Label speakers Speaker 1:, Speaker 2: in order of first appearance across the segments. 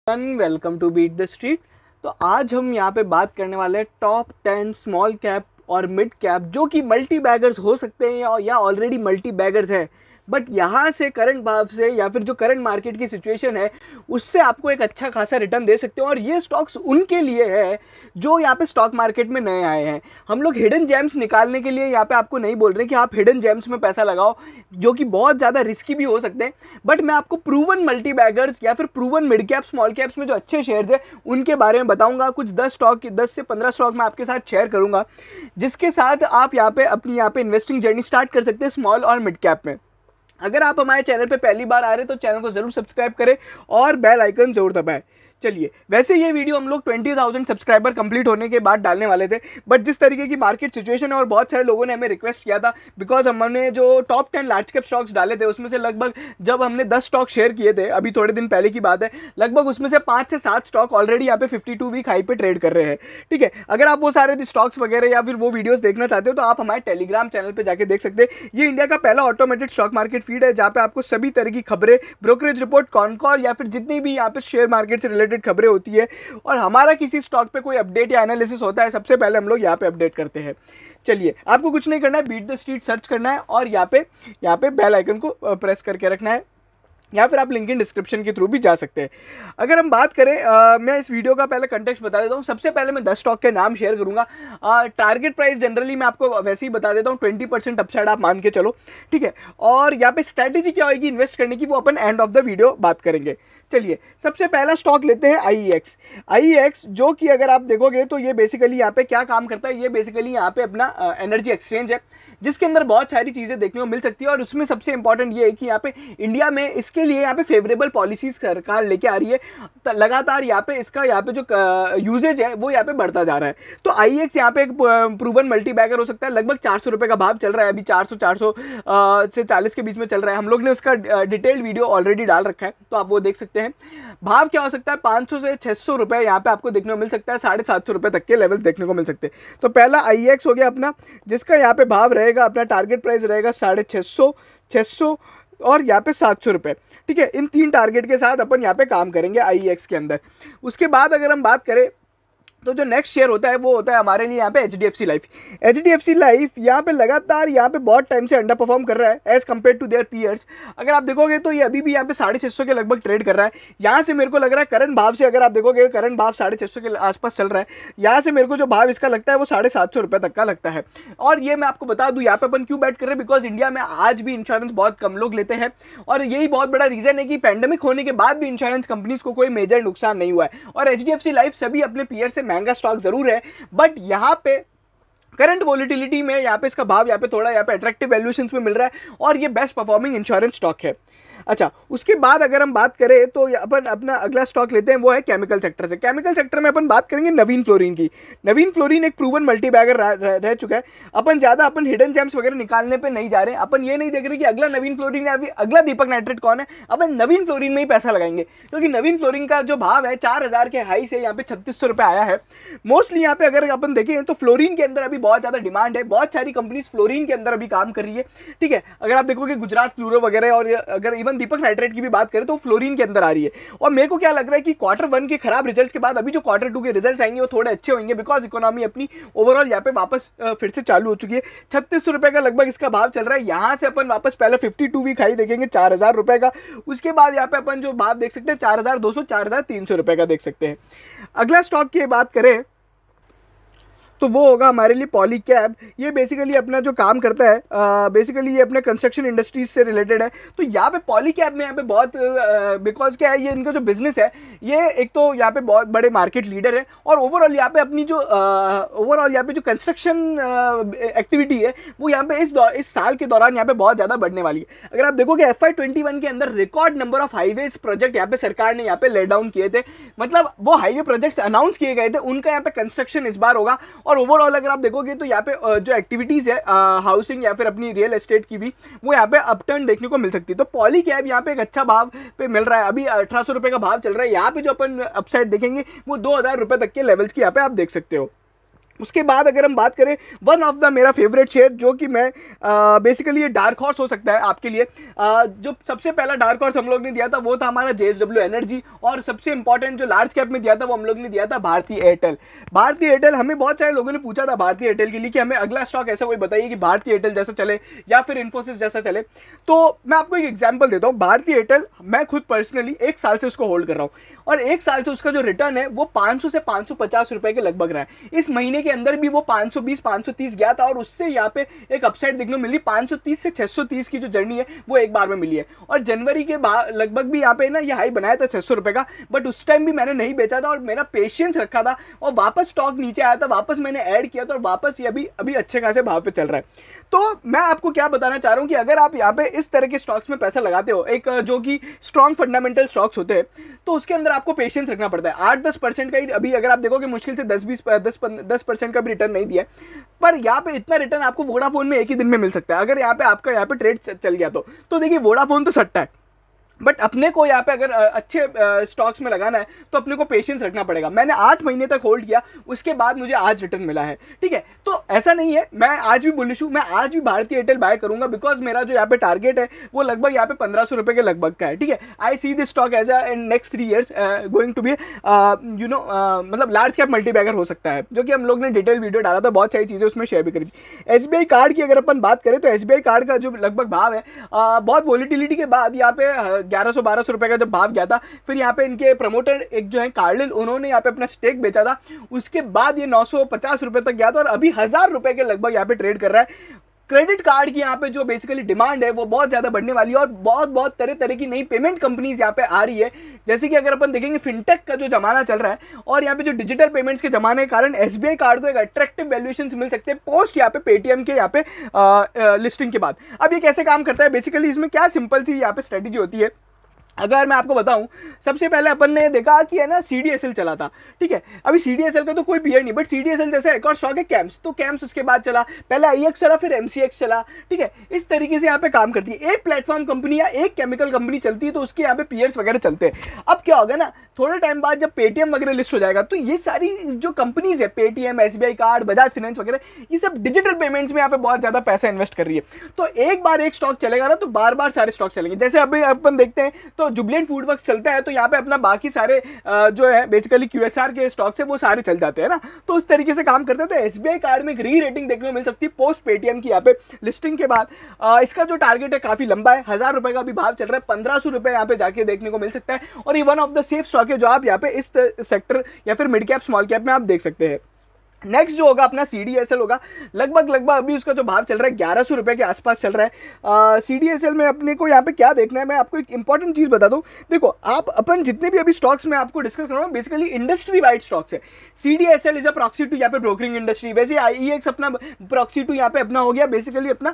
Speaker 1: Welcome to beat the street. तो आज हम यहाँ पे बात करने वाले हैं टॉप 10 स्मॉल कैप और मिड कैप जो कि मल्टी बैगर्स हो सकते हैं या ऑलरेडी मल्टी बैगर्स हैं, बट यहाँ से करंट भाव से या फिर जो करंट मार्केट की सिचुएशन है उससे आपको एक अच्छा खासा रिटर्न दे सकते हो। और ये स्टॉक्स उनके लिए है जो यहाँ पे स्टॉक मार्केट में नए आए हैं। हम लोग हिडन जेम्स निकालने के लिए यहाँ पे आपको नहीं बोल रहे कि आप हिडन जेम्स में पैसा लगाओ जो कि बहुत ज़्यादा रिस्की भी हो सकते हैं, बट मैं आपको प्रूवन मल्टी बैगर्स या फिर proven mid cap small caps में जो अच्छे शेयर्स है उनके बारे में बताऊंगा। कुछ 10 से 15 स्टॉक मैं आपके साथ शेयर करूंगा जिसके साथ आप यहाँ पे अपनी इन्वेस्टिंग जर्नी स्टार्ट कर सकते हैं स्मॉल और मिड कैप में। अगर आप हमारे चैनल पे पहली बार आ रहे हैं तो चैनल को जरूर सब्सक्राइब करें और बेल आइकन जरूर दबाएं। चलिए, वैसे ये वीडियो हम लोग 20,000 सब्सक्राइबर कंप्लीट होने के बाद डालने वाले थे, बट जिस तरीके की मार्केट सिचुएशन है और बहुत सारे लोगों ने हमें रिक्वेस्ट किया था, बिकॉज हमने जो टॉप 10 लार्ज कैप स्टॉक्स डाले थे उसमें से लगभग जब हमने 10 स्टॉक शेयर किए थे, अभी थोड़े दिन पहले की बात है, लगभग उसमें से 5 से 7 स्टॉक ऑलरेडी यहाँ पे 52 वीक हाई पे ट्रेड कर रहे हैं। ठीक है, अगर आप वो सारे स्टॉक्स वगैरह या फिर वो वीडियोस देखना चाहते हो तो आप हमारे टेलीग्राम चैनल पर जाकर देख सकते हैं। ये इंडिया का पहला ऑटोमेटेड स्टॉक मार्केट फीड है जहाँ पे आपको सभी तरह की खबरें, ब्रोकरेज रिपोर्ट, कॉनकॉल या फिर जितनी भी यहाँ पे शेयर मार्केट से रिलेटेड खबरें होती है और हमारा किसी स्टॉक पे कोई अपडेट या एनालिसिस होता है, सबसे पहले हम लोग यहाँ पे अपडेट करते हैं। चलिए, आपको कुछ नहीं करना है, बीट द स्ट्रीट सर्च करना है और यहाँ पे बेल आइकन को प्रेस करके रखना है, या फिर आप लिंक इन डिस्क्रिप्शन के थ्रू भी जा सकते हैं। अगर हम बात करें, मैं इस वीडियो का पहले कंटेक्स्ट बता देता हूँ। सबसे पहले मैं 10 स्टॉक के नाम शेयर करूंगा। टारगेट प्राइस जनरली मैं आपको वैसे ही बता देता हूँ, 20% अपसाइड आप मान के चलो। ठीक है, और यहाँ पे स्ट्रैटेजी क्या होगी इन्वेस्ट करने की वो अपन एंड ऑफ द वीडियो बात करेंगे। चलिए, सबसे पहला स्टॉक लेते हैं आईईएक्स, जो कि अगर आप देखोगे तो ये बेसिकली यहाँ पे क्या काम करता है, ये बेसिकली यहाँ पे अपना एनर्जी एक्सचेंज है जिसके अंदर बहुत सारी चीज़ें देखने को मिल सकती है। और उसमें सबसे इंपॉर्टेंट ये है कि यहाँ पे इंडिया में इसके लिए यहाँ पे फेवरेबल पॉलिसीज सरकार लेके आ रही है, लगातार यहाँ पे जो यूजेज है वो यहाँ पे बढ़ता जा रहा है। तो आईईएक्स यहाँ पे एक प्रूवन मल्टी बैगर हो सकता है। लगभग 400 रुपये का भाव चल रहा है, अभी 400 से 40 के बीच में चल रहा है। हम लोग ने उसका डिटेल्ड वीडियो ऑलरेडी डाल रखा है तो आप वो देख सकते हैं। भाव क्या हो सकता है, 500 से 600 रुपये यहाँ पे आपको देखने को मिल सकता है, 750 रुपये तक के लेवल्स देखने को मिल सकते हैं। तो पहला आईईएक्स हो गया अपना, जिसका यहाँ पे भाव रहेगा, अपना टारगेट प्राइस रहेगा 650, 600 और यहाँ पे 700 रुपये। ठीक है, इन 3 टारगेट के साथ अपन यहाँ पे काम करेंगे आईईएक्स के अंदर। उसके बाद अगर हम बात करें तो जो नेक्स्ट शेयर होता है वो होता है हमारे लिए यहाँ पे एचडीएफसी लाइफ यहाँ पे लगातार यहाँ पे बहुत टाइम से अंडर परफॉर्म कर रहा है as compare to their peers. अगर आप देखोगे तो ये अभी भी यहाँ पे 650 के लगभग ट्रेड कर रहा है। यहाँ से मेरे को लग रहा है करंट भाव से, अगर आप देखोगे करंट भाव 650 के आसपास चल रहा है, यहाँ से मेरे को जो भाव इसका लगता है वो 750 रुपये तक का लगता है। और ये मैं आपको बता दूँ यहाँ पे अपन क्यों बैट कर रहे हैं, बिकॉज इंडिया में आज भी इंश्योरेंस बहुत कम लोग लेते हैं और यही बहुत बड़ा रीजन है कि पैंडेमिक होने के बाद भी इंश्योरेंस कंपनीज को कोई मेजर नुकसान नहीं हुआ है। और एचडीएफसी लाइफ सभी अपने पीयर से महंगा स्टॉक जरूर है, बट यहाँ पे करंट वोलेटिलिटी में यहाँ पे इसका भाव यहाँ पे थोड़ा यहाँ पे अट्रैक्टिव वैल्यूएशंस में मिल रहा है और ये बेस्ट परफॉर्मिंग इंश्योरेंस स्टॉक है। अच्छा, उसके बाद अगर हम बात करें तो अपन अपना अगला स्टॉक लेते हैं, वो है केमिकल सेक्टर से। केमिकल सेक्टर में अपन बात करेंगे नवीन फ्लोरिन की। नवीन फ्लोरिन एक प्रूवन मल्टी बैगर रह चुका है। अपन हिडन जेम्स वगैरह निकालने पे नहीं जा रहे हैं, अपन ये नहीं देख रहे कि अगला नवीन फ्लोरिन है, अगला दीपक नाइट्रेट कौन है, अपन नवीन फ्लोरिन में ही पैसा लगाएंगे क्योंकि नवीन फ्लोरिन का जो भाव है 4000 के हाई से यहाँ पे 3600 रुपये आया है। मोस्टली यहाँ पे अगर अपन देखें तो फ्लोरिन के अंदर अभी बहुत ज़्यादा डिमांड है, बहुत सारी कंपनीज फ्लोरिन के अंदर अभी काम कर रही है। ठीक है, अगर आप देखोगे गुजरात फ्लोरो वगैरह और अगर इवन दीपक नाइट्रेट की भी बात करें तो फ्लोरिन के अंदर आ रही है। और मेरे को क्या लग रहा है कि Q1 के खराब रिजल्ट्स के बाद अभी जो Q2 के रिजल्ट्स आएंगे वो थोड़े अच्छे होंगे, बिकॉज इकोनॉमी अपनी ओवरऑल यहाँ पे वापस फिर से चालू हो चुकी है। 3600 रुपये का लगभग इसका भाव चल रहा है। यहाँ से अपन वापस पहले 52 वीक हाई देखेंगे 4000 रुपये का, उसके बाद यहाँ पे अपन जो भाव देख सकते हैं 4200, 4300 रुपये का देख सकते हैं। अगला स्टॉक की बात करें तो वो होगा हमारे लिए पॉलीकैब। ये बेसिकली अपना जो काम करता है, बेसिकली ये अपने कंस्ट्रक्शन इंडस्ट्रीज से रिलेटेड है। तो यहाँ पे पॉलीकैब में यहाँ पे बहुत बिकॉज क्या है, ये इनका जो बिजनेस है ये एक तो यहाँ पे बहुत बड़े मार्केट लीडर है और ओवरऑल यहाँ पे अपनी जो कंस्ट्रक्शन एक्टिविटी है वो यहाँ पे इस साल के दौरान यहाँ पे बहुत ज़्यादा बढ़ने वाली है। अगर आप देखोगे FY21 के अंदर record number of highways project यहाँ पे सरकार ने यहाँ पे ले डाउन किए थे, मतलब वो हाईवे प्रोजेक्ट्स अनाउंस किए गए थे, उनका यहाँ पे कंस्ट्रक्शन इस बार होगा। और ओवरऑल अगर आप देखोगे तो यहाँ पे जो एक्टिविटीज़ है हाउसिंग या फिर अपनी रियल एस्टेट की भी, वो यहाँ पे अपटर्न देखने को मिल सकती है। तो पॉलीकैब यहाँ पे एक अच्छा भाव पे मिल रहा है, अभी 1800 रुपये का भाव चल रहा है। यहाँ पे जो अपन अपसाइड देखेंगे वो 2000 रुपये तक के लेवल्स की यहाँ पे आप देख सकते हो। उसके बाद अगर हम बात करें वन ऑफ द मेरा फेवरेट शेयर, जो कि मैं बेसिकली ये डार्क हॉर्स हो सकता है आपके लिए। जो सबसे पहला डार्क हॉर्स हम लोग ने दिया था वो था हमारा JSW एनर्जी, और सबसे इंपॉर्टेंट जो लार्ज कैप में दिया था वो हम लोग ने दिया था भारतीय एयरटेल। भारतीय एयरटेल, हमें बहुत सारे लोगों ने पूछा था भारतीय एयरटेल के लिए कि हमें अगला स्टॉक ऐसा कोई बताइए कि भारतीय एयरटेल जैसा चले या फिर इन्फोसिस जैसा चले। तो मैं आपको एक एग्जाम्पल देता हूँ। भारतीय एयरटेल मैं खुद पर्सनली 1 साल से उसको होल्ड कर रहा हूँ, और 1 साल से उसका जो रिटर्न है वो 500 से 550 रुपए के लगभग रहा है। इस महीने के अंदर भी वो 520 530 गया था, और उससे यहाँ पे एक अपसाइड देखने को मिली। 530 से 630 की जो जर्नी है वो एक बार में मिली है, और जनवरी के लगभग भी यहाँ पे ना ये हाई बनाया था 600 रुपए का, बट उस टाइम भी मैंने नहीं बेचा था और मेरा पेशेंस रखा था, और वापस स्टॉक नीचे आया था, वापस मैंने ऐड किया था, और वापस ये अभी अच्छे खासे भाव पे चल रहा है। तो मैं आपको क्या बताना चाह रहा हूँ कि अगर आप यहाँ पे इस तरह के स्टॉक्स में पैसा लगाते हो, एक जो कि स्ट्रॉन्ग फंडामेंटल स्टॉक्स होते हैं, तो उसके अंदर आपको पेशेंस रखना पड़ता है। 8-10% का ही अभी अगर आप देखोगे मुश्किल से 10% का भी रिटर्न नहीं दिया, पर यहाँ पे इतना रिटर्न आपको वोडाफोन में एक ही दिन में मिल सकता है अगर यहाँ पे आपका यहाँ पे ट्रेड चल गया तो देखिए वोडाफोन तो सट्टा है, बट अपने को यहाँ पे अगर अच्छे स्टॉक्स में लगाना है तो अपने को पेशेंस रखना पड़ेगा। मैंने 8 महीने तक होल्ड किया, उसके बाद मुझे आज रिटर्न मिला है, ठीक है। तो ऐसा नहीं है, मैं आज भी बुलिश हूँ, मैं आज भी भारतीय एयरटेल बाय करूंगा, बिकॉज मेरा जो यहाँ पे टारगेट है वो लगभग यहाँ पे 1500 रुपए के लगभग का है, ठीक है। I see this stock as in next 3 years going to be मतलब लार्ज कैप मल्टीबैगर हो सकता है, जो कि हम लोग ने डिटेल वीडियो डाला था, बहुत सारी चीज़ें उसमें शेयर भी करी थी। SBI कार्ड की अगर अपन बात करें तो SBI कार्ड का जो लगभग भाव है बहुत वॉलिटिलिटी के बाद यहाँ पे 1100-1200 रुपए का जब भाव गया था, फिर यहाँ पे इनके प्रमोटर एक जो है कार्डिल, उन्होंने यहाँ पे अपना स्टेक बेचा था, उसके बाद ये 950 रुपए तक गया था, और अभी 1000 रुपए के लगभग यहाँ पे ट्रेड कर रहा है। क्रेडिट कार्ड की यहाँ पे जो बेसिकली डिमांड है वो बहुत ज़्यादा बढ़ने वाली है, और बहुत तरह तरह की नई पेमेंट कंपनीज यहाँ पे आ रही है। जैसे कि अगर अपन देखेंगे फिनटेक का जो जमाना चल रहा है, और यहाँ पे जो डिजिटल पेमेंट्स के जमाने के कारण SBI कार्ड को एक अट्रैक्टिव वैल्यूएशन मिल सकते हैं पोस्ट यहाँ पे पेटीएम के यहाँ पे लिस्टिंग के बाद। अब ये कैसे काम करता है, बेसिकली इसमें क्या सिंपल सी यहाँ पे स्ट्रेटेजी होती है। अगर मैं आपको बताऊं, सबसे पहले अपन ने देखा कि है ना CDSL चला था, ठीक है। अभी CDSL का तो कोई पीयर नहीं, बट CDSL जैसे एक और स्टॉक है कैम्स, तो कैम्स उसके बाद चला, पहले IEX चला, फिर MCX चला, ठीक है। इस तरीके से यहाँ पे काम करती है। एक प्लेटफॉर्म कंपनी या एक केमिकल कंपनी चलती है तो उसके यहाँ पे पीयर्स वगैरह चलते हैं। अब क्या होगा ना, थोड़े टाइम बाद जब पेटीएम वगैरह लिस्ट हो जाएगा तो ये सारी जो कंपनीज है, Paytm, SBI card, Bajaj finance वगैरह, ये सब डिजिटल पेमेंट्स में यहाँ पे बहुत ज्यादा पैसा इन्वेस्ट कर रही है। तो एक बार एक स्टॉक चलेगा ना तो बार बार सारे स्टॉक चलेंगे। जैसे अभी अपन देखते हैं तो जुबिलेंट फूडवर्क्स चलता है, तो यहाँ पे अपना बाकी सारे जो है बेसिकली QSR के स्टॉक्स है वो सारे चल जाते हैं ना, तो उस तरीके से काम करते हैं। तो SBI कार्ड में एक री रेटिंग देखने को मिल सकती है पोस्ट पेटीएम की यहाँ पे लिस्टिंग के बाद। इसका जो टारगेट है काफी लंबा है, 1000 रुपए का भी भाव चल रहा है, 1500 रुपए यहाँ पे जाके देखने को मिल सकता है, और ये one of the safe stock है जो आप यहाँ पे इस सेक्टर या फिर मिड कैप स्मॉल कैप में आप देख सकते हैं। नेक्स्ट जो होगा अपना CDSL होगा, लगभग अभी उसका जो भाव चल रहा है 1100 रुपए के आसपास चल रहा है। CDSL में अपने को यहाँ पे क्या देखना है, मैं आपको एक इंपॉर्टेंट चीज बता दूं। देखो आप अपन जितने भी अभी स्टॉक्स में आपको डिस्कस कर रहा हूँ बेसिकली इंडस्ट्री वाइड स्टॉक्स है। CDSL is a proxy to यहाँ पे ब्रोकरिंग इंडस्ट्री, वैसे IEX अपना प्रॉक्सी टू यहाँ पे अपना हो गया बेसिकली अपना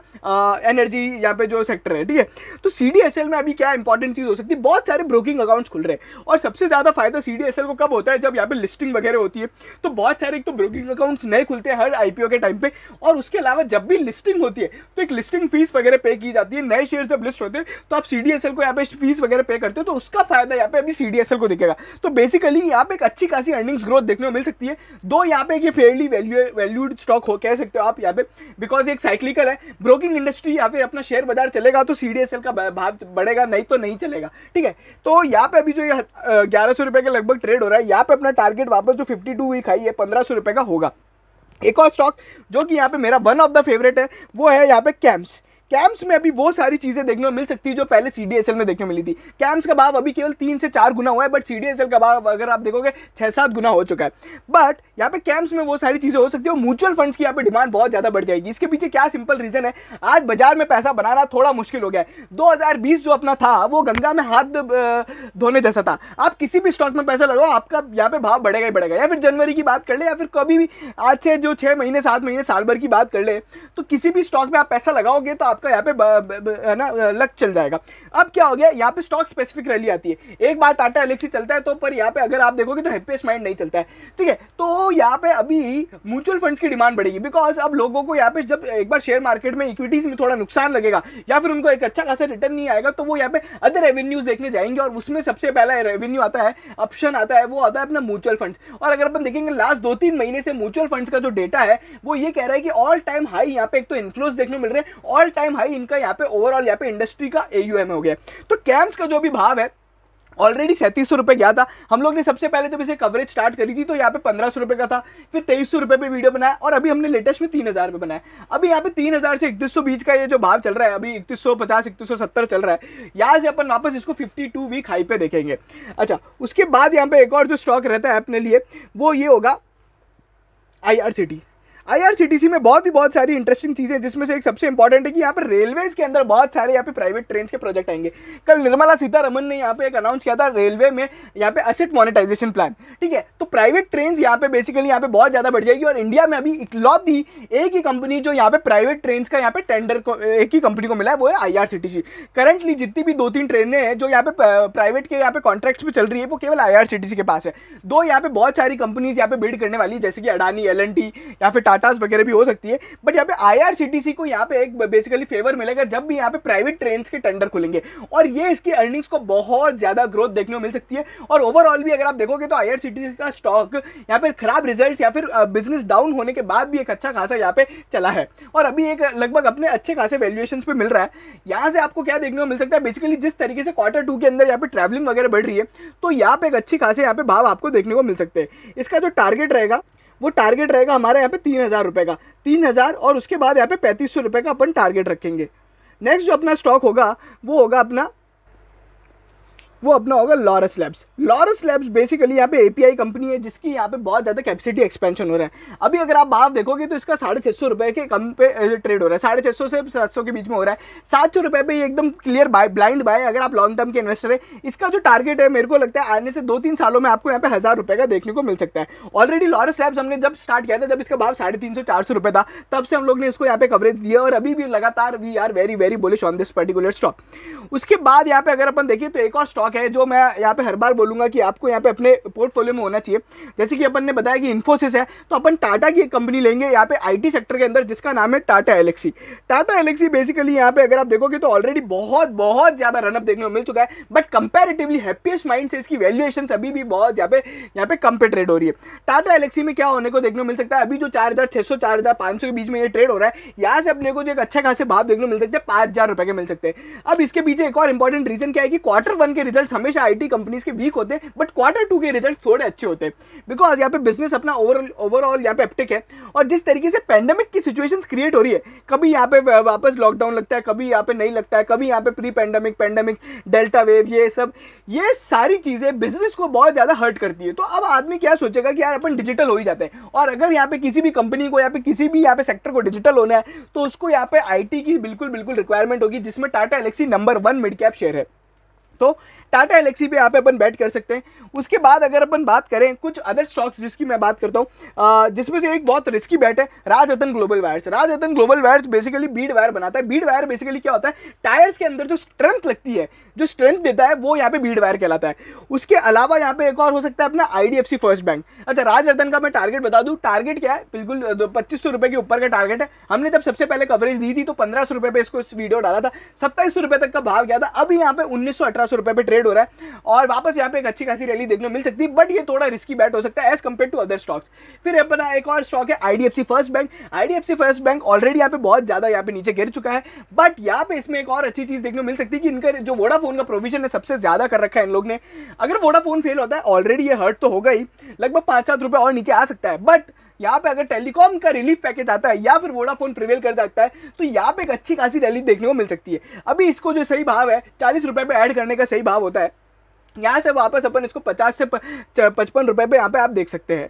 Speaker 1: एनर्जी यहाँ पे जो सेक्टर है, ठीक है। तो CDSL में अभी क्या इंपॉर्टेंट चीज हो सकती है, बहुत सारे ब्रोकिंग अकाउंट्स खुल रहे हैं, और सबसे ज्यादा फायदा CDSL को कब होता है, जब यहाँ पे लिस्टिंग वगैरह होती है, तो बहुत सारे एक तो ब्रोकिंग अकाउंट्स नए खुलते हैं हर IPO के टाइम पे, और उसके अलावा जब भी लिस्टिंग होती है तो एक लिस्टिंग फीस वगैरह पे की जाती है। नए शेयर जब लिस्ट होते हैं तो आप CDSL को यहाँ पे फीस वगैरह पे करते हो, तो उसका फायदा यहाँ पे अभी CDSL को दिखेगा। तो बेसिकली यहाँ पे एक अच्छी खासी अर्निंग्स ग्रोथ देखने को मिल सकती है। दो यहाँ पे ये फेयरली वैल्यूड स्टॉक हो कह सकते हो आप यहाँ पे, बिकॉज एक साइक्लिकल है ब्रोकिंग इंडस्ट्री, या फिर अपना शेयर बाजार चलेगा तो CDSL का भाव बढ़ेगा, नहीं तो नहीं चलेगा, ठीक है। तो यहाँ पे अभी जो 1100 रुपए के लगभग ट्रेड हो रहा है, यहाँ पे अपना टारगेट वापस जो 52 वीक हाई है 1500 रुपए का होगा। एक और स्टॉक जो कि यहाँ पे मेरा वन ऑफ द फेवरेट है वो है यहाँ पे कैम्स। कैम्स में अभी वो सारी चीजें देखने को मिल सकती है जो पहले CDSL में देखने को मिली थी। कैम्स का भाव अभी केवल 3 से 4 गुना हुआ है, बट CDSL का भाव अगर आप देखोगे 6-7 गुना हो चुका है। बट यहाँ पे कैम्स में वो सारी चीजें हो सकती है, म्यूचुअल फंड्स की यहाँ पे डिमांड बहुत ज्यादा बढ़ जाएगी। इसके पीछे क्या सिंपल रीजन है, आज बाजार में पैसा बनाना थोड़ा मुश्किल हो गया है। 2020 जो अपना था वो गंगा में हाथ धोने जैसा था। आप किसी भी स्टॉक में पैसा लगाओ, आपका यहाँ पे भाव बढ़ेगा ही बढ़ेगा। या फिर जनवरी की बात कर ले, या फिर कभी भी आज से जो 6 महीने 7 महीने साल भर की बात कर ले, तो किसी भी स्टॉक में आप पैसा लगाओगे तो आपका यहाँ पे है ना लक चल जाएगा। अब क्या हो गया, यहाँ पे स्टॉक स्पेसिफिक रैली आती है। एक बार टाटा एलेक्सी चलता है तो पर यहाँ पे अगर आप देखोगे तो हैप्पीएस्ट माइंड नहीं चलता है, ठीक है। तो यहाँ पे अभी म्यूचुअल फंड्स की डिमांड बढ़ेगी, बिकॉज अब लोगों को यहाँ पे जब एक बार शेयर मार्केट में इक्विटीज में थोड़ा नुकसान लगेगा या फिर उनको एक अच्छा खासा रिटर्न नहीं आएगा, तो वो यहाँ पे अदर रेवेन्यूज देखने जाएंगे, और उसमें सबसे पहला रेवेन्यू आता है, ऑप्शन आता है, वो आता है अपना म्यूचुअल फंड्स। और अगर अपन देखेंगे लास्ट 2-3 महीने से म्यूचुअल फंड्स का जो डेटा है वो ये कह रहा है कि ऑल टाइम हाई यहाँ पे एक तो इन्फ्लोज देखने को मिल रहे हैं, ऑल टाइम हाई इनका यहाँ पे ओवरऑल यहाँ पे इंडस्ट्री का AUM हो गया। तो कैम्स का जो भी भाव है ऑलरेडी 3700 रुपये गया था। हम लोग ने सबसे पहले जब इसे कवरेज स्टार्ट करी थी तो यहाँ पे 1500 रुपये का था, फिर 2300 रुपये पे वीडियो बनाया, और अभी हमने लेटेस्ट में 3000 रुपये बनाया। अभी यहाँ पे 3000 से 3100 बीच का ये जो भाव चल रहा है, अभी 3150 3170 चल रहा है। यहाँ से अपन वापस इसको 52 वीक हाई पे देखेंगे। अच्छा, उसके बाद यहाँ पे एक और जो स्टॉक रहता है अपने लिए वो ये होगा IRCTC में बहुत सारी इंटरेस्टिंग चीज़ें, जिसमें से एक सबसे इंपॉर्टेंट है कि यहाँ पर रेलवेज के अंदर बहुत सारे यहाँ पे प्राइवेट ट्रेन के प्रोजेक्ट आएंगे। कल निर्मला सीतारमन ने यहाँ पे एक अनाउंस किया था रेलवे में यहाँ पे एसेट मोनेटाइजेशन प्लान, ठीक है। तो प्राइवेट ट्रेन यहाँ पे बेसिकली यहाँ पे बहुत ज़्यादा बढ़ जाएगी, और इंडिया में अभी इकलौती एक ही कंपनी जो यहाँ पे प्राइवेट ट्रेन का यहाँ पे टेंडर को एक ही कंपनी को मिला है, वो है IRCTC। करंटली जितनी भी 2-3 ट्रेनें हैं जो यहाँ पे प्राइवेट के यहाँ पे कॉन्ट्रैक्ट्स पे चल रही है, वो केवल IRCTC के पास है। दो यहाँ पे बहुत सारी कंपनीज यहाँ पे बिड करने वाली है, जैसे कि अडानी, L&T या फिर टाटास वगैरह भी हो सकती है। बट यहाँ पे IRCTC को यहाँ पे एक बेसिकली फेवर मिलेगा जब भी यहाँ पे प्राइवेट ट्रेन के टेंडर खुलेंगे, और ये इसकी अर्निंग्स को बहुत ज्यादा ग्रोथ देखने को मिल सकती है। और ओवरऑल भी अगर आप देखोगे तो IRCTC का स्टॉक यहाँ पे खराब रिजल्ट या फिर बिजनेस डाउन होने के बाद भी एक अच्छा खासा यहाँ पे चला है, और अभी एक लगभग अपने अच्छे खासे वैल्यूएशंस पे मिल रहा है। यहाँ से आपको क्या देखने को मिल सकता है, बेसिकली जिस तरीके से Q2 के अंदर यहाँ पे ट्रैवलिंग वगैरह बढ़ रही है, तो यहाँ पे एक अच्छी खासे यहाँ पे भाव आपको देखने को मिल सकते हैं। इसका जो टारगेट रहेगा वो टारगेट रहेगा हमारे यहाँ पे 3000 रुपये का, 3000, और उसके बाद यहाँ पे 3500 रुपये का अपन टारगेट रखेंगे। नेक्स्ट जो अपना स्टॉक होगा वो होगा Laurus labs. Laurus labs basically यहाँ पे API कंपनी है जिसकी यहाँ पे बहुत ज़्यादा कैपेसिटी एक्सपेंशन हो रहा है। अभी अगर आप भाव देखोगे तो इसका 650 रुपये के कम पे ट्रेड हो रहा है, 650 से 700 के बीच में हो रहा है। 700 रुपये पे एकदम क्लियर बाय, ब्लाइंड बाय अगर आप लॉन्ग टर्म के इन्वेस्टर है। इसका जो टारगेट है मेरे को लगता है आने से 2-3 सालों में आपको यहाँ पे 1000 रुपये का देखने को मिल सकता है। ऑलरेडी लॉरस लैब्स हमने जब स्टार्ट किया था, जब इसका भाव 350-400 रुपये था, तब से हम लोग ने इसको यहाँ पे कवरेज दिया, और अभी भी लगातार we are very bullish on this particular stock. उसके बाद यहाँ पे अगर अपन देखिए तो एक और स्टॉक है जो मैं यहाँ पे हर बार बोलूंगा कि आपको यहाँ पे अपने पोर्टफोलियो में होना चाहिए। जैसे कि अपन ने बताया कि इन्फोसिस है, तो अपन टाटा की एक कंपनी लेंगे यहाँ पे IT सेक्टर के अंदर, जिसका नाम है टाटा एलेक्सी। टाटा एलेक्सी बेसिकली यहाँ पे अगर आप देखोगे तो ऑलरेडी बहुत ज्यादा रनअप देखने को मिल चुका है, बट कंपैरेटिवली हैप्पीएस्ट माइंड से इसकी वैल्यूएशन अभी भी बहुत यहाँ पे कम पे ट्रेड हो रही है। टाटा एलेक्सी में क्या होने को देखने को मिल सकता है, अभी जो 4600 4500 के बीच में ये ट्रेड हो रहा है, यहाँ से अपने को जो एक अच्छा खासे भाव देखने को मिल सकते हैं, 5000 रुपए के मिल सकते हैं। अब इसके पीछे एक और इंपॉर्टेंट रीजन क्या है कि Q1 के रिजल्ट हमेशा IT कंपनीज के वीक होते हैं, बट Q2 के रिजल्ट थोड़े अच्छे होते हैं, बिकॉज यहाँ पे बिजनेस अपना ओवरऑल यहाँ पे अपटिक है। और जिस तरीके से पैंडेमिक की सिचुएशंस क्रिएट हो रही है, कभी यहाँ पे वापस लॉकडाउन लगता है, कभी यहाँ पे नहीं लगता है, कभी यहाँ पे प्री पैंडेमिक डेल्टा वेव, ये सारी चीजें बिजनेस को बहुत ज्यादा हर्ट करती है। तो अब आदमी क्या सोचेगा कि यार अपन डिजिटल हो ही जाते हैं, और अगर यहाँ पे किसी भी कंपनी को यहाँ पे किसी भी यहाँ पे सेक्टर को डिजिटल होना है तो उसको यहाँ पे IT की बिल्कुल रिक्वायरमेंट होगी, जिसमें Tata Elxsi number 1 mid cap share है। तो टाटा एलेक्सी पे यहाँ पे अपन बैट कर सकते हैं। उसके बाद अगर अपन बात करें कुछ अदर स्टॉक्स जिसकी मैं बात करता हूँ, जिसमें से एक बहुत रिस्की बैट है Rajratan global wires. Rajratan global wires basically Beed wire बनाता है। बीड वायर बेसिकली क्या होता है, टायर्स के अंदर जो स्ट्रेंथ लगती है, जो स्ट्रेंथ देता है, वो यहाँ पे बीड वायर कहलाता है। उसके अलावा यहाँ पे एक और हो सकता है अपना IDFC फर्स्ट बैंक। अच्छा, राजरतन का मैं टारगेट बता दूं, टारगेट क्या है, बिल्कुल 2500 रुपए के ऊपर का टारगेट है। हमने जब सबसे पहले कवरेज दी थी तो 1500 रुपए पे इसको वीडियो डाला था, 2700 रुपए तक का भाव गया था। अभी यहाँ पे 1900-1800 रुपए पे ट्रेड हो रहा है, और वापस यहाँ पे एक अच्छी खासी रैली देखने को मिल सकती है, बट ये थोड़ा रिस्की बैट हो सकता है as compare to other stocks. फिर अपना एक और स्टॉक है IDFC first bank. IDFC first bank already यहाँ पे बहुत ज्यादा यहाँ पे नीचे गिर चुका है, बट यहाँ पे इसमें एक और अच्छी चीज देखने को मिल सकती है कि इनका जो वोडाफोन का प्रोविजन है सबसे ज्यादा कर रखा है इन लोग ने। अगर वोडाफोन फेल होता है, ऑलरेडी ये हर्ट तो होगा ही, लगभग 5-7 रुपए और नीचे आ सकता है, बट यहाँ पे अगर टेलीकॉम का रिलीफ पैकेज आता है या फिर वोडाफोन प्रिवेल कर जाता है तो यहाँ पे एक अच्छी खासी रैली देखने को मिल सकती है। अभी इसको जो सही भाव है 40 रुपए पे ऐड करने का सही भाव होता है, यहाँ से वापस अपन इसको 50 से 55 रुपए पे यहाँ पे आप देख सकते हैं।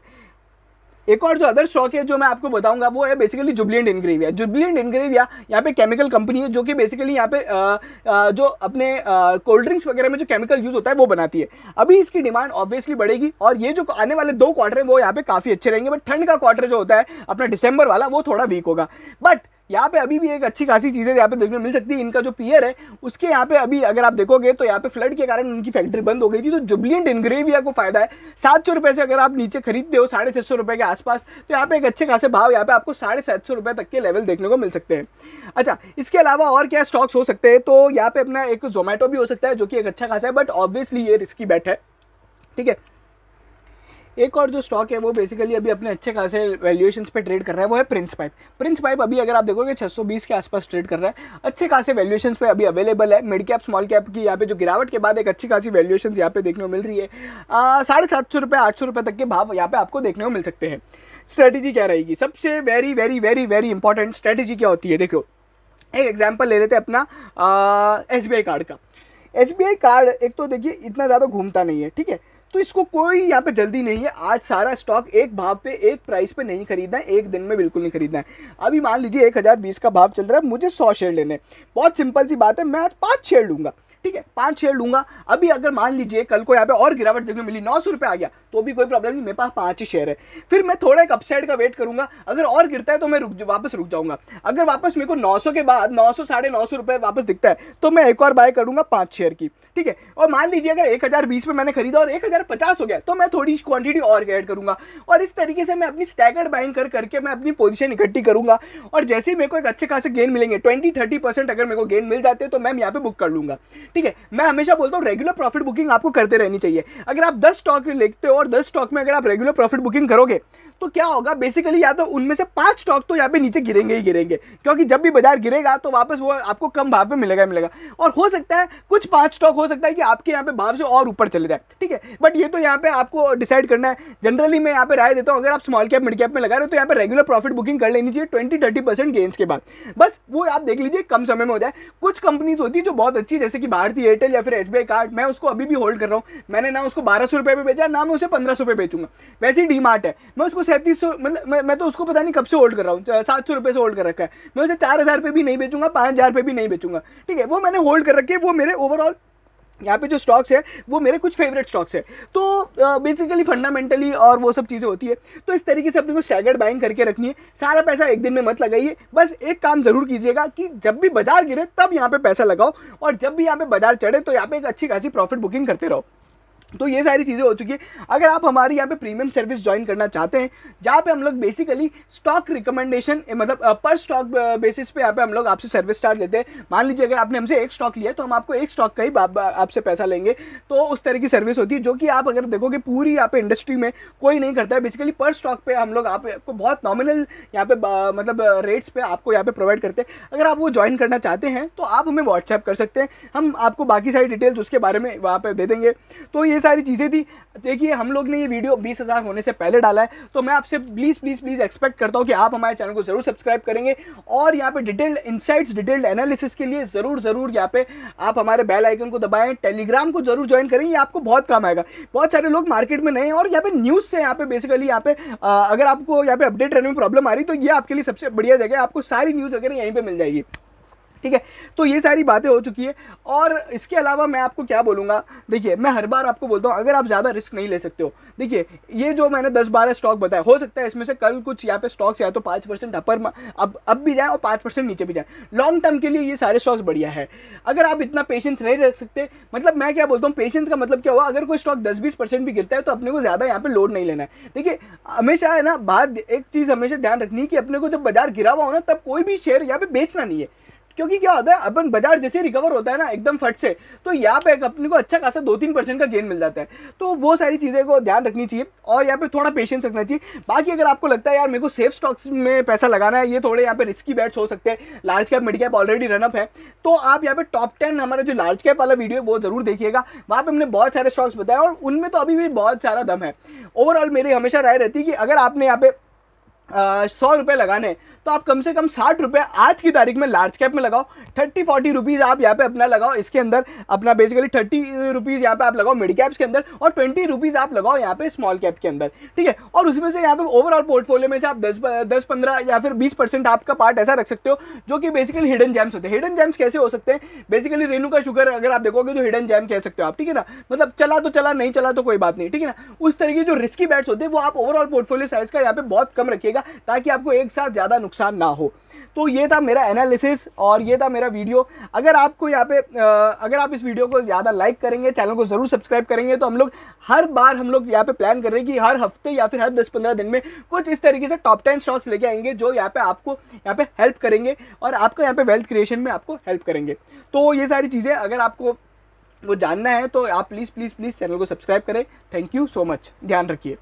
Speaker 1: एक और जो अदर स्टॉक है जो मैं आपको बताऊंगा वो है basically Jubilant Ingrevia. Jubilant Ingrevia यहाँ पे केमिकल कंपनी है जो कि बेसिकली यहाँ पे जो अपने कोल्ड ड्रिंक्स वगैरह में जो केमिकल यूज होता है वो बनाती है। अभी इसकी डिमांड ऑब्वियसली बढ़ेगी, और ये जो आने वाले 2 क्वार्टर है वो यहाँ पे काफी अच्छे रहेंगे, बट ठंड का क्वार्टर जो होता है अपना दिसंबर वाला वो थोड़ा वीक होगा। बट यहाँ पे अभी भी एक अच्छी खासी चीज़ें यहाँ पे देखने को मिल सकती है। इनका जो पीयर है उसके यहाँ पे अभी अगर आप देखोगे तो यहाँ पे फ्लड के कारण उनकी फैक्ट्री बंद हो गई थी, तो जुबलिएंट इंग्रेविया को फायदा है। 700 रुपये से अगर आप नीचे खरीदते हो 650 रुपये के आसपास, तो यहाँ पे एक अच्छे खासे भाव यहाँ पे आपको 750 रुपये तक के लेवल देखने को मिल सकते हैं। अच्छा, इसके अलावा और क्या स्टॉक्स हो सकते हैं, तो यहाँ पे अपना एक जोमेटो भी हो सकता है जो कि एक अच्छा खासा है, बट ऑब्वियसली ये रिस्की बैट है, ठीक है। एक और जो स्टॉक है वो बेसिकली अभी अपने अच्छे खासे वैल्यूएशंस पे ट्रेड कर रहा है, वो है प्रिंस पाइप। प्रिंस पाइप अभी अगर आप देखोगे 620 के आसपास ट्रेड कर रहा है, अच्छे खासे वैल्यूएशंस पे अभी अवेलेबल है। मिड कैप स्मॉल कैप की यहाँ पे जो गिरावट के बाद एक अच्छी खासी वैल्यूएशंस यहाँ पे देखने को मिल रही है। 750 रुपये 800 रुपये तक के भाव यहाँ पे आपको देखने को मिल सकते हैं। स्ट्रेटेजी क्या रहेगी, सबसे very very very very important strategy क्या होती है, देखो एक एग्जाम्पल ले लेते हैं अपना SBI कार्ड का। SBI कार्ड एक तो देखिए इतना ज़्यादा घूमता नहीं है, ठीक है, तो इसको कोई यहाँ पे जल्दी नहीं है। आज सारा स्टॉक एक भाव पे एक प्राइस पे नहीं खरीदना है, एक दिन में बिल्कुल नहीं खरीदना है। अभी मान लीजिए 1020 का भाव चल रहा है, मुझे 100 शेयर लेने, बहुत सिंपल सी बात है, मैं आज 5 शेयर लूँगा, ठीक है, 5 शेयर लूँगा। अभी अगर मान लीजिए कल को यहाँ पे और गिरावट देखने मिली, 900 रुपये आ गया, तो भी कोई प्रॉब्लम नहीं, मेरे पास 5 ही शेयर है। फिर मैं थोड़ा एक अपसाइड का वेट करूँगा, अगर और गिरता है तो मैं वापस रुक जाऊँगा। अगर वापस मेरे को 900 के बाद 900 950 रुपये वापस दिखता है तो मैं एक और बाय करूँगा 5 शेयर की, ठीक है। और मान लीजिए अगर 1020 में मैंने खरीदा और 1050 हो गया तो मैं थोड़ी क्वांटिटी और ऐड करूँगा, और इस तरीके से मैं अपनी स्टैगर्ड बाइंग करके मैं अपनी पोजीशन इकट्ठी करूँगा। और जैसे ही मेरे को एक अच्छे खासे गेन मिलेंगे, 20-30% अगर मेरे को गेन मिल जाते हैं तो मैं यहाँ पे बुक कर लूँगा, ठीक है। मैं हमेशा बोलता हूँ रेगुलर प्रॉफिट बुकिंग आपको करते रहनी चाहिए। अगर आप 10 स्टॉक लेते हो और 10 स्टॉक में अगर आप रेगुलर प्रॉफिट बुकिंग करोगे तो क्या होगा, बेसिकली या तो उनमें से 5 स्टॉक तो यहाँ पे नीचे गिरेंगे ही गिरेंगे, क्योंकि जब भी बाजार गिरेगा तो वापस वो आपको कम भाव पे मिलेगा। और हो सकता है कुछ 5 स्टॉक हो सकता है कि आपके यहाँ पे भाव से और ऊपर चले जाए, ठीक है, बट ये तो यहाँ पे आपको डिसाइड करना है। जनरली मैं यहाँ पे राय देता हूँ, अगर आप स्मॉल कैप मिड कैप में लगा रहे हो तो यहाँ पे रेगुलर प्रॉफिट बुकिंग कर लेनी चाहिए 20-30% गेन्स के बाद, बस वो आप देख लीजिए कम समय में हो जाए। कुछ कंपनीज होती है जो बहुत अच्छी, जैसे कि भारतीय एयरटेल या फिर SBI कार्ड, मैं उसको अभी भी होल्ड कर रहा हूँ। मैंने ना उसको 1200 रुपये पे बेचा, ना मैं उसे 1500 पे बेचूंगा। वैसे ही डीमार्ट है, मैं उसको 3700, मतलब मैं तो उसको पता नहीं कब से होल्ड कर रहा हूँ, 700 रुपये से होल्ड कर रखा है। मैं उसे 4000 पे भी नहीं बेचूंगा, 5000 पे भी नहीं बेचूंगा, ठीक है, वो मैंने होल्ड कर रखे हैं। वो मेरे ओवरऑल यहाँ पे जो स्टॉक्स है वो मेरे कुछ फेवरेट स्टॉक्स है। तो बेसिकली फंडामेंटली और वो सब चीज़ें होती है। तो इस तरीके से अपने को स्टैगर्ड बाइंग करके रखनी है। सारा पैसा एक दिन में मत लगाइए, बस एक काम जरूर कीजिएगा कि जब भी बाजार गिरे तब यहाँ पे पैसा लगाओ, और जब भी यहाँ पे बाजार चढ़े तो यहाँ पे एक अच्छी खासी प्रॉफिट बुकिंग करते रहो। तो ये सारी चीज़ें हो चुकी है। अगर आप हमारी यहाँ पे प्रीमियम सर्विस ज्वाइन करना चाहते हैं, जहाँ पे हम लोग बेसिकली स्टॉक रिकमेंडेशन, मतलब पर स्टॉक बेसिस पे यहाँ पे हम लोग आपसे सर्विस चार्ज लेते हैं। मान लीजिए अगर आपने हमसे एक स्टॉक लिया तो हम आपको एक स्टॉक का ही आपसे पैसा लेंगे। तो उस तरह की सर्विस होती है जो कि आप अगर देखोगे पूरी यहाँ पे इंडस्ट्री में कोई नहीं करता है। बेसिकली पर स्टॉक पे हम लोग आपको बहुत नॉमिनल यहाँ पे मतलब रेट्स पे आपको यहाँ पे प्रोवाइड करते हैं। अगर आप वो ज्वाइन करना चाहते हैं तो आप हमें व्हाट्सएप कर सकते हैं, हम आपको बाकी सारी डिटेल्स उसके बारे में वहाँ पे दे देंगे। तो ये सारी चीज़ें थी। देखिए हम लोग ने ये वीडियो 20,000 होने से पहले डाला है, तो मैं आपसे प्लीज़ एक्सपेक्ट करता हूँ कि आप हमारे चैनल को जरूर सब्सक्राइब करेंगे, और यहाँ पे डिटेल्ड इनसाइट्स, डिटेल्ड एनालिसिस के लिए ज़रूर यहाँ पे आप हमारे बेल आइकन को दबाएं, टेलीग्राम को जरूर ज्वाइन करें, ये आपको बहुत काम आएगा। बहुत सारे लोग मार्केट में नए हैं और यहाँ पे न्यूज़ से यहाँ पे बेसिकली यहाँ पे अगर आपको यहाँ पे अपडेट रहने में प्रॉब्लम आ रही तो ये आपके लिए सबसे बढ़िया जगह है, आपको सारी न्यूज़ वगैरह यहीं पर मिल जाएगी, ठीक है। तो ये सारी बातें हो चुकी है। और इसके अलावा मैं आपको क्या बोलूँगा, देखिए मैं हर बार आपको बोलता हूँ अगर आप ज़्यादा रिस्क नहीं ले सकते हो, देखिए ये जो मैंने 10-12 स्टॉक बताया, हो सकता है इसमें से कल कुछ यहाँ पे स्टॉक्स या तो 5% अपर अब भी जाए और 5% नीचे भी जाए। लॉन्ग टर्म के लिए ये सारे स्टॉक्स बढ़िया है। अगर आप इतना पेशेंस नहीं रख सकते, मतलब मैं क्या बोलता हूँ, पेशेंस का मतलब क्या हुआ, अगर कोई स्टॉक 10-20% भी गिरता है तो अपने को ज़्यादा यहाँ पे लोड नहीं लेना है। देखिए हमेशा है ना बात, एक चीज़ हमेशा ध्यान रखनी है कि अपने को जब बाजार गिरा हुआ हो ना तब कोई भी शेयर यहाँ पे बेचना नहीं है, क्योंकि क्या होता है अपन बाजार जैसे रिकवर होता है ना एकदम फट से, तो यहाँ पे अपने को अच्छा खासा 2-3% का गेन मिल जाता है। तो वो सारी चीज़ें को ध्यान रखनी चाहिए और यहाँ पे थोड़ा पेशेंस रखना चाहिए। बाकी अगर आपको लगता है यार मेरे को सेफ स्टॉक्स में पैसा लगाना है, ये थोड़े यहाँ पे रिस्की बैट्स हो सकते हैं, large cap mid cap already run up है, तो आप यहाँ पे टॉप 10 हमारा जो लार्ज कैप वाला वीडियो है वो जरूर देखिएगा। वहाँ पे हमने बहुत सारे स्टॉक्स बताए और उनमें तो अभी भी बहुत सारा दम है। ओवरऑल मेरी हमेशा राय रहती है कि अगर आपने यहाँ पे 100 रुपये लगाने तो आप कम से कम 60 रुपये आज की तारीख में लार्ज कैप में लगाओ, 30-40 रुपीज़ आप यहाँ पे अपना लगाओ इसके अंदर, अपना बेसिकली 30 रुपीज़ यहाँ पे आप लगाओ मिड कैप्स के अंदर और 20 रुपीज़ आप लगाओ यहाँ पे स्मॉल कैप के अंदर, ठीक है। और उसमें से यहाँ पे ओवरऑल पोर्टफोलियो में से आप 10-15 या फिर 20% आपका पार्ट ऐसा रख सकते हो जो कि बेसिकली हिडन जेम्स होते हैं। हिडन जेम्स कैसे हो सकते हैं, बेसिकली रेणुका शुगर अगर आप देखोगे तो हिडन जेम कह सकते हो आप, ठीक है ना, मतलब चला तो चला, नहीं चला तो कोई बात नहीं, ठीक है ना। उस तरीके जो रिस्की बैट्स होते हैं वो आप ओवरऑल पोर्टफोलियो साइज का यहाँ पे बहुत कम रखिएगा ताकि आपको एक साथ ज़्यादा नुकसान ना हो। तो ये था मेरा एनालिसिस और ये था मेरा वीडियो। अगर आपको यहाँ पे अगर आप इस वीडियो को ज़्यादा लाइक करेंगे, चैनल को ज़रूर सब्सक्राइब करेंगे, तो हम लोग हर बार हम लोग यहाँ पे प्लान कर रहे हैं कि हर हफ्ते या फिर हर 10-15 दिन में कुछ इस तरीके से टॉप 10 स्टॉक्स लेके आएंगे जो यहाँ पे आपको यहाँ पे हेल्प करेंगे और आपका यहाँ पे वेल्थ क्रिएशन में आपको हेल्प करेंगे। तो ये सारी चीज़ें अगर आपको वो जानना है तो आप प्लीज़ प्लीज़ प्लीज़ चैनल को सब्सक्राइब करें। थैंक यू सो मच, ध्यान रखिए।